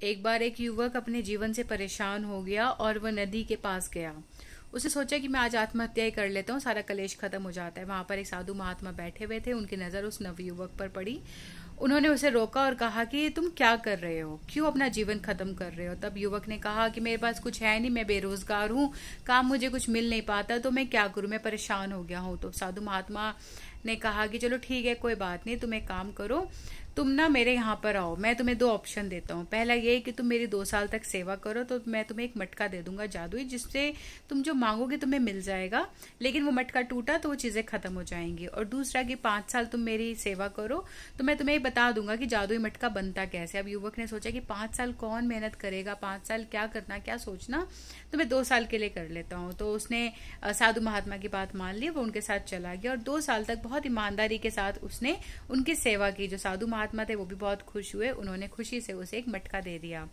एक बार एक युवक अपने जीवन से परेशान हो गया और वह नदी के पास गया। उसने सोचा कि मैं आज आत्महत्या ही कर लेता हूँ, सारा कलेश खत्म हो जाता है। वहां पर एक साधु महात्मा बैठे हुए थे, उनकी नजर उस नवयुवक पर पड़ी। उन्होंने उसे रोका और कहा कि तुम क्या कर रहे हो, क्यों अपना जीवन खत्म कर रहे हो। तब युवक ने कहा कि मेरे पास कुछ है नहीं, मैं बेरोजगार हूँ, काम मुझे कुछ मिल नहीं पाता, तो मैं क्या करूं, मैं परेशान हो गया हूँ। तो साधु महात्मा ने कहा कि चलो ठीक है, कोई बात नहीं, तुम एक काम करो, तुम ना मेरे यहाँ पर आओ, मैं तुम्हें दो ऑप्शन देता हूँ। पहला ये कि तुम मेरी 2 साल तक सेवा करो, तो मैं तुम्हें एक मटका दे दूंगा जादुई, जिससे तुम जो मांगोगे तुम्हें मिल जाएगा, लेकिन वो मटका टूटा तो वो चीजें खत्म हो जाएंगी। और दूसरा कि 5 साल तुम मेरी सेवा करो तो मैं तुम्हें बता दूंगा कि जादुई मटका बनता कैसे। अब युवक ने सोचा कि 5 साल कौन मेहनत करेगा, 5 साल क्या करना, क्या सोचना, तो मैं 2 साल के लिए कर लेता हूँ। तो उसने साधु महात्मा की बात मान ली, वो उनके साथ चला गया और 2 साल तक बहुत ईमानदारी के साथ उसने उनकी सेवा की। जो साधु महात्मा थे वो भी बहुत खुश हुए, उन्होंने खुशी से उसे एक मटका दे दिया।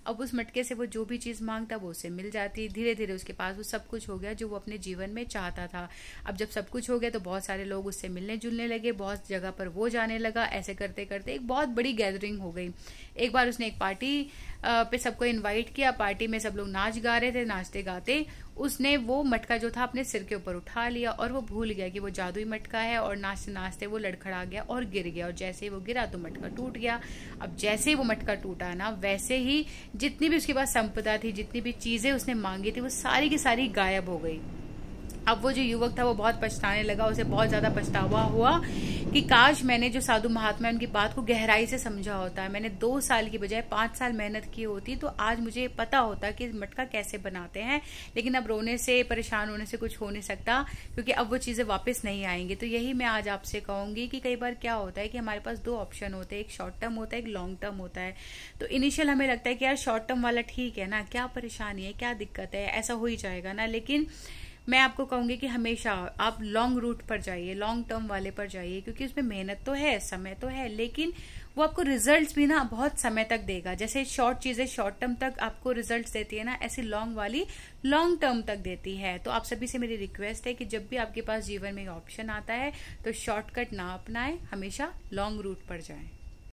अब उस मटके से वो जो भी चीज मांगता वो उसे मिल जाती। धीरे धीरे उसके पास वो सब कुछ हो गया जो वो अपने जीवन में चाहता था। अब जब सब कुछ हो गया तो बहुत सारे लोग उससे मिलने जुलने लगे, बहुत जगह पर वो जाने लगा। ऐसे करते करते एक बहुत बड़ी गैदरिंग हो गई। एक बार उसने एक पार्टी पे सबको इनवाइट किया। पार्टी में सब लोग नाच गा रहे थे, नाचते गाते उसने वो मटका जो था अपने सिर के ऊपर उठा लिया और वो भूल गया कि वो जादुई मटका है, और नाचते नाचते वो लड़खड़ा गया और गिर गया। और जैसे ही वो गिरा तो मटका टूट गया। अब जैसे ही वो मटका टूटा ना, वैसे ही जितनी भी उसके पास संपदा थी, जितनी भी चीजें उसने मांगी थी, वो सारी की सारी गायब हो गई। अब वो जो युवक था वो बहुत पछताने लगा, उसे बहुत ज्यादा पछतावा हुआ कि काश मैंने जो साधु महात्मा उनकी बात को गहराई से समझा होता है, मैंने 2 साल की बजाय 5 साल मेहनत की होती, तो आज मुझे पता होता कि मटका कैसे बनाते हैं। लेकिन अब रोने से, परेशान होने से कुछ हो नहीं सकता, क्योंकि अब वो चीजें वापस नहीं आएंगी। तो यही मैं आज आपसे कहूंगी कि कई बार क्या होता है कि हमारे पास 2 ऑप्शन होते हैं, एक शॉर्ट टर्म होता है, एक लॉन्ग टर्म होता है। तो इनिशियल हमें लगता है कि यार शॉर्ट टर्म वाला ठीक है ना, क्या परेशानी है, क्या दिक्कत है, ऐसा हो ही जाएगा ना। लेकिन मैं आपको कहूंगी कि हमेशा आप लॉन्ग रूट पर जाइए, लॉन्ग टर्म वाले पर जाइए, क्योंकि उसमें मेहनत तो है, समय तो है, लेकिन वो आपको रिजल्ट्स भी ना बहुत समय तक देगा। जैसे शॉर्ट चीजें शॉर्ट टर्म तक आपको रिजल्ट्स देती है ना, ऐसी लॉन्ग वाली लॉन्ग टर्म तक देती है। तो आप सभी से मेरी रिक्वेस्ट है कि जब भी आपके पास जीवन में ऑप्शन आता है तो शॉर्टकट ना अपनाएं, हमेशा लॉन्ग रूट पर जाएं।